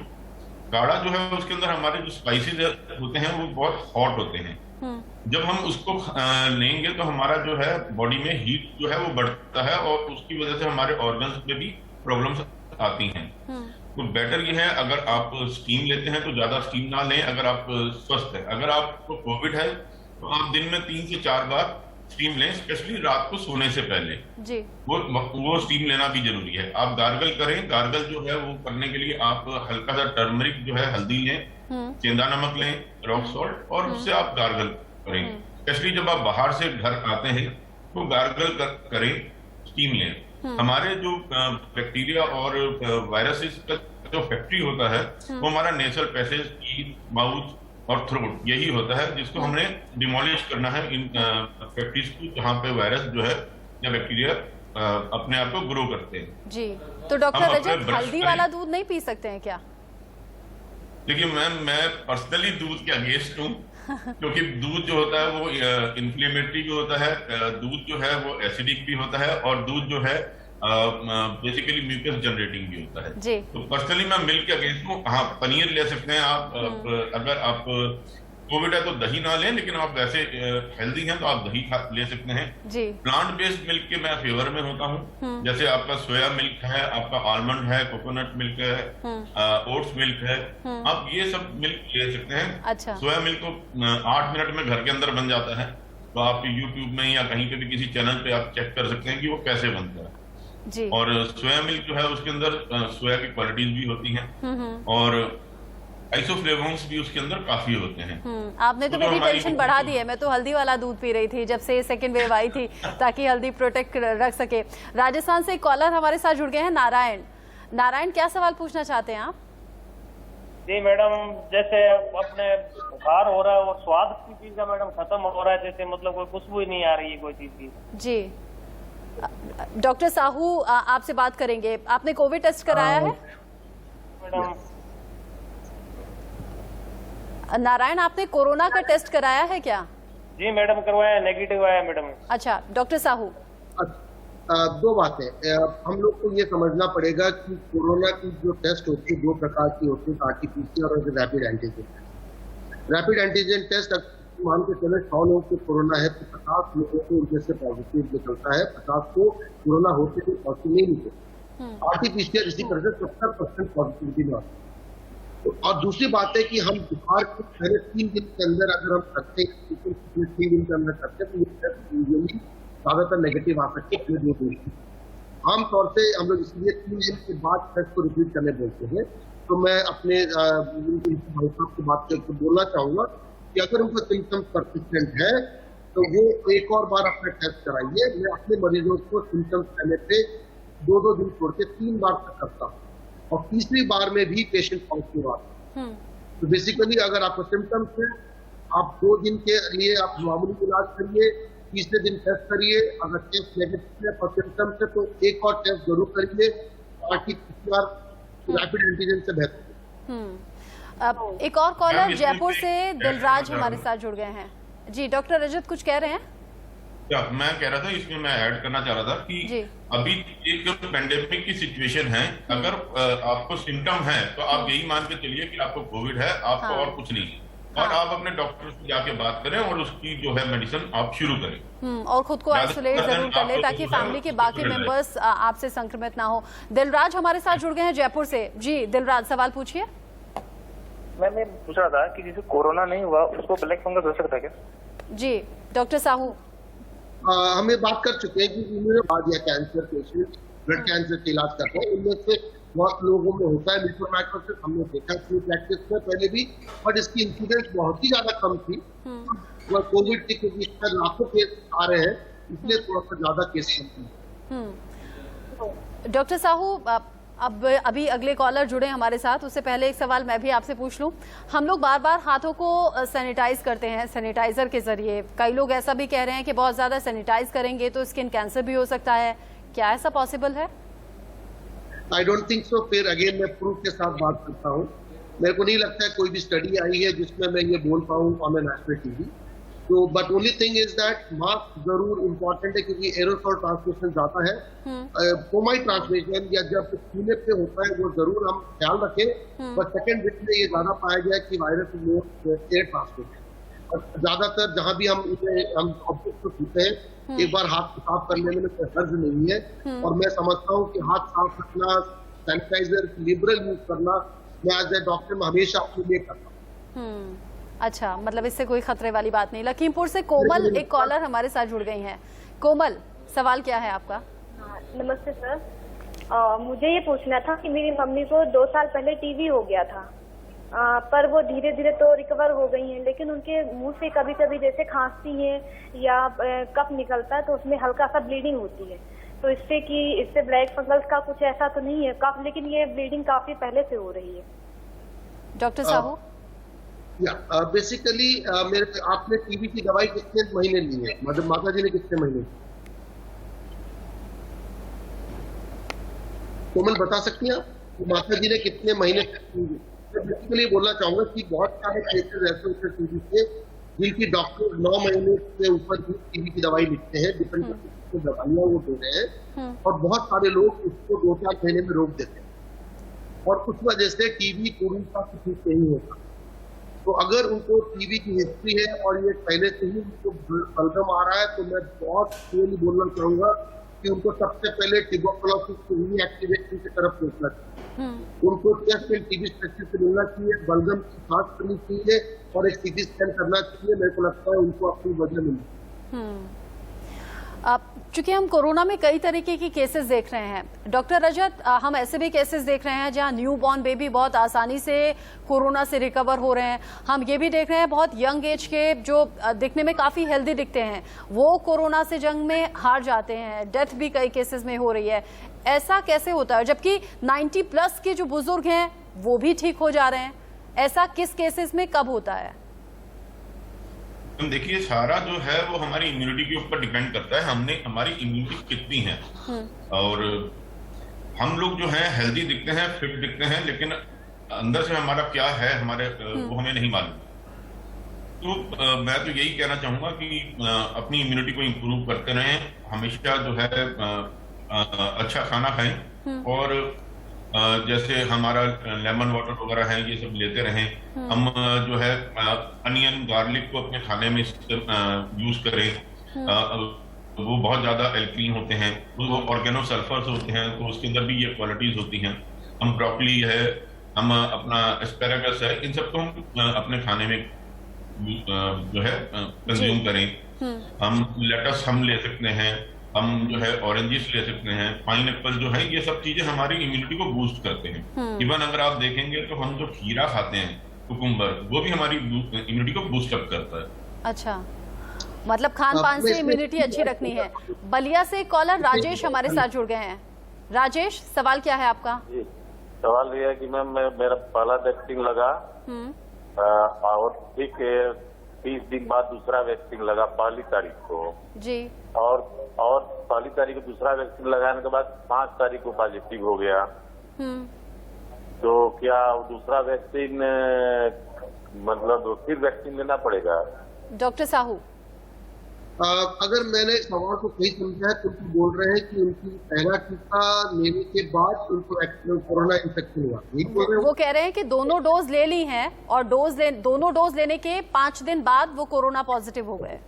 [SPEAKER 3] काढ़ा जो है उसके अंदर हमारे जो स्पाइसेस होते हैं वो बहुत हॉट होते हैं, जब हम उसको लेंगे तो हमारा जो है बॉडी में हीट जो है वो बढ़ता है और उसकी वजह से हमारे ऑर्गन्स में भी प्रॉब्लम्स आती हैं। तो बेटर ये है अगर आप स्टीम लेते हैं तो ज्यादा स्टीम ना लें अगर आप स्वस्थ है। अगर आपको कोविड है तो आप दिन में 3 से 4 बार स्टीम लें, स्पेशली रात को सोने से पहले जी। वो स्टीम लेना भी जरूरी है। आप गार्गल करें, गार्गल जो है वो करने के लिए आप हल्का सा टर्मरिक जो है हल्दी लें, सेंधा नमक लें, रॉक सॉल्ट और उससे आप गार्गल करें। स्पेशली जब आप बाहर से घर आते हैं तो गार्गल करें, स्टीम लें। हमारे जो बैक्टीरिया और वायरसेस का जो फैक्ट्री होता है वो हमारा नेसल पैसेज, माउथ और थ्रोट यही होता है जिसको हमने डिमोलिश करना है इन फैक्ट्रीज को जहाँ पे वायरस जो है या बैक्टीरिया अपने आप को ग्रो करते हैं जी।
[SPEAKER 1] तो डॉक्टर रजत, हल्दी वाला दूध नहीं पी सकते हैं क्या?
[SPEAKER 3] देखिए मैम, मैं पर्सनली दूध के अगेंस्ट हूँ क्योंकि दूध जो होता है वो इन्फ्लेमेटरी भी होता है, दूध जो है वो एसिडिक भी होता है और दूध जो है बेसिकली म्यूकस जनरेटिंग भी होता है जी। तो पर्सनली मैं मिल्क के अगेंस्ट हूँ। हाँ, पनीर ले सकते हैं आप, अगर आप कोविड है तो दही ना लें, लेकिन आप वैसे हेल्दी हैं तो आप दही ले सकते हैं जी। प्लांट बेस्ड मिल्क के मैं फेवर में होता हूँ, जैसे आपका सोया मिल्क है, आपका आलमंड है, कोकोनट मिल्क है, ओट्स मिल्क है, आप ये सब मिल्क ले सकते हैं। अच्छा। सोया मिल्क तो 8 मिनट में घर के अंदर बन जाता है, तो आप यूट्यूब में या कहीं पे भी किसी चैनल पे आप चेक कर सकते हैं कि वो कैसे बनता है जी। और सोया मिल्क जो है उसके अंदर सोया की क्वालिटीज भी होती हैं और आइसोफ्लेवोन्स भी उसके अंदर काफी होते हैं।
[SPEAKER 1] आपने तो मेरी टेंशन बढ़ा दी है, मैं तो हल्दी वाला दूध पी रही थी जब से सेकंड वेव आई थी ताकि हल्दी प्रोटेक्ट रख सके। राजस्थान से एक कॉलर हमारे साथ जुड़ गए हैं, नारायण। नारायण, क्या सवाल पूछना चाहते हैं आप?
[SPEAKER 12] जी मैडम, जैसे अपने बुखार हो रहा है और स्वाद की चीज का मैडम खत्म हो रहा है, जैसे मतलब कोई खुशबू ही नहीं आ रही है कोई चीज की जी। डॉक्टर साहू आपसे बात करेंगे, आपने कोविड टेस्ट कराया है? मैडम नारायण, आपने कोरोना का टेस्ट कराया है क्या? जी मैडम, करवाया, नेगेटिव आया मैडम। अच्छा, डॉक्टर साहू।
[SPEAKER 4] दो बातें, हम लोग को ये समझना पड़ेगा कि कोरोना की जो टेस्ट होती है 2 प्रकार की होती है, आरटीपीसीआर और rapid antigen. Rapid antigen test मान के चले 100 लोगों को कोरोना है तो 50 लोगों को उनमें से पॉजिटिव निकलता है, 50 को कोरोना होते हुए पॉजिटिव नहीं निकलता। आरटीपीसीआर इसी तरह से 70% पॉजिटिविटी में आता है। तो और दूसरी बात है कि हम बुखार को पहले 3 दिन के अंदर अगर हम करते हैं, 3 दिन के अंदर करते हैं तो ये टेस्ट यूजुअली ज्यादातर नेगेटिव आ सकते हैं। आमतौर से हम लोग इसलिए 3 दिन के बाद टेस्ट को रिपीट करने बोलते हैं। तो मैं अपने भाई साहब से बात करके बोलना चाहूंगा कि अगर उनका सिम्टम्स परसिस्टेंट है तो वो एक और बार अपना टेस्ट कराइए। मैं अपने मरीजों को सिम्टम्स कहने पे 2-2 दिन छोड़ के 3 बार तक करता हूँ और तीसरी बार में भी पेशेंट पॉजिटिव आता है। तो बेसिकली अगर आपको सिम्टम्स है, आप 2 दिन के लिए आप मामूली इलाज करिए, तीसरे दिन टेस्ट करिए। अगर टेस्ट नेगेटिव है और सिम्टम्स है तो एक और टेस्ट जरूर करिए, ताकि रैपिड एंटीजन से बेहतर।
[SPEAKER 1] अब एक और कॉलर जयपुर से दिलराज हमारे साथ जुड़ गए हैं जी। डॉक्टर रजत कुछ कह रहे हैं?
[SPEAKER 3] क्या मैं कह रहा था, इसमें मैं ऐड करना चाह रहा था कि अभी एक जो पेंडेमिक की सिचुएशन है, अगर आपको सिम्टम है तो आप यही मान के चलिए कि आपको कोविड है, आपको और कुछ नहीं है। और आप अपने डॉक्टर से जाके बात करें और उसकी जो है मेडिसिन आप शुरू करें और खुद को आइसोलेट जरूर कर ले ताकि फैमिली के बाकी मेंबर्स आपसे संक्रमित ना हो। दिलराज हमारे साथ जुड़ गए हैं जयपुर से जी। दिलराज, सवाल पूछिए।
[SPEAKER 12] मैं पूछ रहा था कि जिसे कोरोना नहीं हुआ उसको ब्लैक फंगस हो सकता है क्या? जी डॉक्टर साहू।
[SPEAKER 4] हमें बात कर चुके हैं कि इम्यूनो या कैंसर पेशेंट ब्लड कैंसर के इलाज करते हैं, इनमें से बहुत लोगों में होता है ल्यूकोमाइकोसिस, हमने देखा थी प्रैक्टिस में पहले भी, बट इसकी इंसिडेंस बहुत ही ज्यादा कम थी। कोविड के क्योंकि इस पर लाखों केस आ रहे हैं, इसलिए थोड़ा सा ज्यादा केस
[SPEAKER 1] कम। डॉक्टर साहू, अब अभी अगले कॉलर जुड़े हमारे साथ, उससे पहले एक सवाल मैं भी आपसे पूछ लूं। हम लोग बार बार हाथों को सैनिटाइज करते हैं सैनिटाइजर के जरिए, कई लोग ऐसा भी कह रहे हैं कि बहुत ज्यादा सैनिटाइज करेंगे तो स्किन कैंसर भी हो सकता है, क्या ऐसा पॉसिबल है?
[SPEAKER 4] I don't think so. फिर अगेन मैं प्रूफ के साथ बात करता हूँ, मेरे को नहीं लगता है कोई भी स्टडी आई है जिसमें मैं ये बोल पाऊँ ऑन ए नेशनल टीवी। तो but only thing is that mask जरूर इम्पोर्टेंट है क्योंकि एरोसोल ट्रांसमिशन जाता है, फोमाइट ट्रांसमिशन या जब छूने पे होता है वो जरूर हम ख्याल रखें। बट सेकेंड विट में ये ज्यादा पाया गया कि वायरस एयर ट्रांसमिशन, ज्यादातर जहाँ भी हम ऑब्जेक्ट को छूते हैं एक बार हाथ साफ करने में कोई हर्ज नहीं है। और मैं समझता हूँ कि हाथ साफ रखना, सैनिटाइजर लिबरल यूज करना मैं एज ए डॉक्टर में हमेशा अपने लिए करता हूँ।
[SPEAKER 1] अच्छा, मतलब इससे कोई खतरे वाली बात नहीं। लखीमपुर से कोमल एक कॉलर हमारे साथ जुड़ गई हैं। कोमल, सवाल क्या है आपका?
[SPEAKER 13] नमस्ते सर, मुझे ये पूछना था कि मेरी मम्मी को 2 साल पहले टीबी हो गया था, पर वो धीरे धीरे तो रिकवर हो गई हैं, लेकिन उनके मुंह से कभी कभी जैसे खांसती हैं या कफ निकलता है तो उसमें हल्का सा ब्लीडिंग होती है। तो इससे ब्लैक फंगस का कुछ ऐसा तो नहीं है कफ, लेकिन ये ब्लीडिंग काफी पहले से हो रही है।
[SPEAKER 1] डॉक्टर साहू,
[SPEAKER 4] बेसिकली आपने टीबी की दवाई कितने महीने ली है? मतलब माता जी ने कितने महीने? कोमल बता सकती हैं आप माता जी ने कितने महीने? मैं बेसिकली बोलना चाहूंगा कि बहुत सारे केसेस ऐसे होते हैं टीबी के जिनकी डॉक्टर 9 महीने से ऊपर भी टीबी की दवाई लिखते हैं, डिपेंड करते हैं दवाइयाँ वो दे रहे हैं, और बहुत सारे लोग उसको 2-4 महीने में रोक देते हैं और उस वजह से टीबी पूरी तरह से ठीक नहीं होता। तो अगर उनको टीबी की हिस्ट्री है और ये पहले से ही उनको बलगम आ रहा है तो मैं बहुत क्लियरली बोलना चाहूंगा कि उनको सबसे पहले ट्यूबरकुलोसिस की रीएक्टिवेशन की तरफ सोचना चाहिए। उनको टेस्ट में टीबी स्पेशलिस्ट से मिलना चाहिए, बलगम की जांच करनी चाहिए और एक सीटी स्कैन करना चाहिए। मेरे को लगता है उनको अपनी वजह मिली।
[SPEAKER 1] चूंकि हम कोरोना में कई तरीके की केसेस देख रहे हैं डॉक्टर रजत, हम ऐसे भी केसेस देख रहे हैं जहां न्यू बॉर्न बेबी बहुत आसानी से कोरोना से रिकवर हो रहे हैं। हम ये भी देख रहे हैं बहुत यंग एज के जो दिखने में काफी हेल्दी दिखते हैं वो कोरोना से जंग में हार जाते हैं, डेथ भी कई केसेस में हो रही है। ऐसा कैसे होता है जबकि 90+ के जो बुजुर्ग हैं वो भी ठीक हो जा रहे हैं? ऐसा किस केसेस में कब होता है?
[SPEAKER 3] देखिए, सारा जो है वो हमारी इम्यूनिटी के ऊपर डिपेंड करता है, हमारी इम्यूनिटी कितनी है। और हम लोग जो है हेल्दी दिखते हैं, फिट दिखते हैं, लेकिन अंदर से हमारा क्या है वो हमें नहीं मालूम। तो मैं तो यही कहना चाहूंगा कि अपनी इम्यूनिटी को इम्प्रूव करते रहें, हमेशा जो है अच्छा खाना खाएं और जैसे हमारा लेमन वाटर वगैरह है ये सब लेते रहें। हम जो है अनियन गार्लिक को अपने खाने में यूज करें। वो बहुत ज्यादा एल्कलीन होते हैं, वो ऑर्गेनोसल्फर्स होते हैं, तो उसके अंदर भी ये क्वालिटीज होती हैं। हम ब्रोकली है, हम अपना एस्पेरागस है, इन सबको हम अपने खाने में जो है कंज्यूम करें। हम लेटस हम ले सकते हैं, हम जो है ऑरेंजेस ले सकते हैं, पाइनएप्पल जो है, ये सब चीजें हमारी इम्यूनिटी को बूस्ट करते हैं। इवन अगर आप देखेंगे तो हम जो खीरा खाते हैं, कुकुम्बर, वो भी हमारी इम्यूनिटी को बूस्ट अप करता है।
[SPEAKER 1] अच्छा, मतलब खान पान से इम्यूनिटी अच्छी रखनी है। बलिया से कॉलर राजेश हमारे साथ जुड़ गए हैं। राजेश, सवाल क्या है आपका?
[SPEAKER 14] जी, सवाल ये है कि मैम मेरा पहला वैक्सीन लगा और ठीक 30 दिन बाद दूसरा वैक्सीन लगा 1 तारीख को
[SPEAKER 1] जी, और
[SPEAKER 14] 1 तारीख को दूसरा वैक्सीन लगाने के बाद 5 तारीख को पॉजिटिव हो गया। तो क्या दूसरा वैक्सीन मतलब फिर वैक्सीन लेना पड़ेगा?
[SPEAKER 1] डॉक्टर साहू,
[SPEAKER 4] अगर मैंने सवाल को सही समझा है तो बोल रहे हैं कि उनकी पहला टीका लेने के बाद उनको कोरोना इन्फेक्शन हुआ।
[SPEAKER 1] वो कह रहे हैं कि दोनों डोज ले ली हैं और दोनों डोज लेने के 5 दिन बाद वो कोरोना पॉजिटिव हो गए।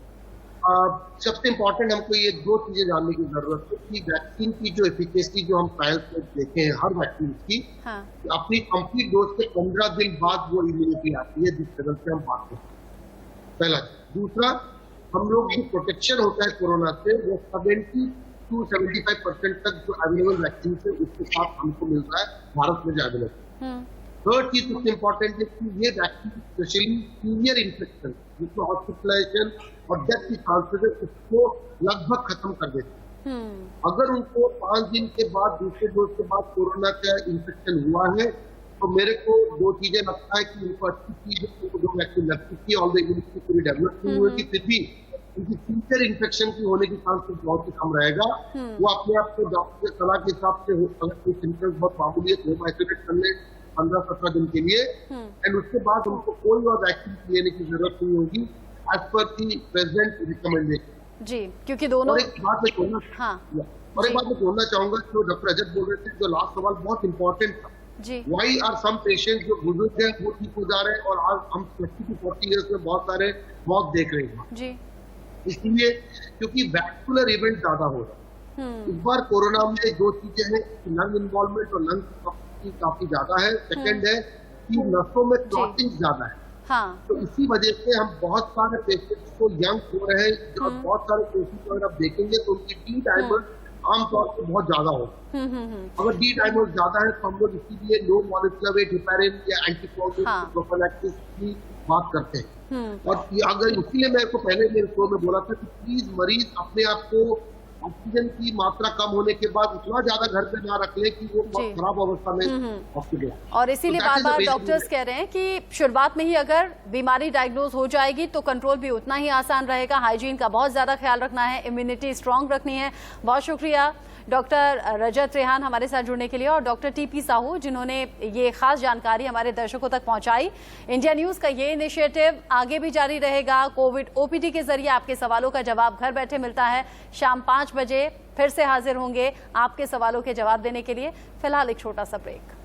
[SPEAKER 4] सबसे इम्पोर्टेंट हमको ये 2 चीजें जानने की जरूरत है कि वैक्सीन की जो एफिकेसी जो हम ट्रायल्स में देखे हैं हर वैक्सीन की, अपनी कंप्लीट डोज से 15 दिन बाद वो इम्यूनिटी आती है जिस लेवल से हम बात करते हैं। पहला। दूसरा, हम लोग जो प्रोटेक्शन होता है कोरोना से वो 70 to 75% तक जो अवेलेबल वैक्सीन है उसके साथ हमको मिल रहा है भारत में जो अवेलेबल। थर्ड चीज सबसे इम्पोर्टेंट है कि ये वैक्सीन स्पेशली सीवियर इन्फेक्शन जिसमें हॉस्पिटलाइजेशन और डेथ की चांसेस है उसको लगभग खत्म कर देते हैं। अगर उनको 5 दिन के बाद दूसरे डोज के बाद कोरोना का इन्फेक्शन हुआ है तो मेरे को 2 चीजें लगता है कि उनको अच्छी चीज है, उनको 2 वैक्सीन लग चुकी है, ऑल द इम्यूनिटी पूरी डेवलप नहीं हुई थी, फिर भी उनकी फ्यूचर इन्फेक्शन की होने की चांसेस बहुत ही कम रहेगा। वो अपने आप को डॉक्टर के सलाह के हिसाब से अगर कोई सिम्टम्स बहुत मामूली है तो होम आइसोलेट कर ले 15-17 दिन के लिए, एंड उसके बाद उनको कोई और वैक्सीन लेने की जरूरत नहीं होगी as per the present recommendation.
[SPEAKER 1] जी, क्योंकि दोनों।
[SPEAKER 4] और एक बात मैं बोलना चाहूंगा जो डॉक्टर रजत बोल रहे थे, जो लास्ट सवाल बहुत इंपॉर्टेंट था वाई आर सम पेशेंट जो बुजुर्ग हैं वो ठीक हो जा रहे हैं और आज हम 50 to 40 ईयर्स में बहुत सारे मौत देख रहे हैं। इसलिए क्योंकि वैस्कुलर इवेंट ज्यादा हो रहा है। इस बार कोरोना में दो चीजें हैं, लंग इन्वॉल्वमेंट और लंग काफी ज्यादा है। सेकंड है कि नसों में क्लॉटिंग ज्यादा है। तो इसी वजह से हम बहुत सारे पेशेंट्स को यंग हो रहे हैं। जब बहुत सारे पेशेंट अगर आप देखेंगे तो उनकी डी डायमंड आमतौर पर बहुत ज्यादा होता है। अगर डी डायमंड ज्यादा है तो हम लोग इसीलिए लो मॉलिक्यूलर वेट हेपेरिन या एंटीकोगुलेंट प्रोफिलैक्सिस की बात करते हैं। और अगर इसीलिए मेरे को पहले मेरे शो में बोला था कि प्लीज मरीज अपने आप को ऑक्सीजन की मात्रा कम होने के बाद इतना ज्यादा घर पे ना रख ले कि वो बहुत खराब अवस्था में हॉस्पिटल।
[SPEAKER 1] और इसीलिए बार बार डॉक्टर्स कह रहे हैं कि शुरुआत में ही अगर बीमारी डायग्नोज हो जाएगी तो कंट्रोल भी उतना ही आसान रहेगा। हाइजीन का बहुत ज्यादा ख्याल रखना है, इम्यूनिटी स्ट्रांग रखनी है। बहुत शुक्रिया डॉक्टर रजत रेहान हमारे साथ जुड़ने के लिए और डॉक्टर टीपी साहू जिन्होंने ये खास जानकारी हमारे दर्शकों तक पहुंचाई। इंडिया न्यूज का ये इनिशिएटिव आगे भी जारी रहेगा। कोविड ओपीडी के जरिए आपके सवालों का जवाब घर बैठे मिलता है। शाम 5 बजे फिर से हाजिर होंगे आपके सवालों के जवाब देने के लिए। फिलहाल एक छोटा सा ब्रेक।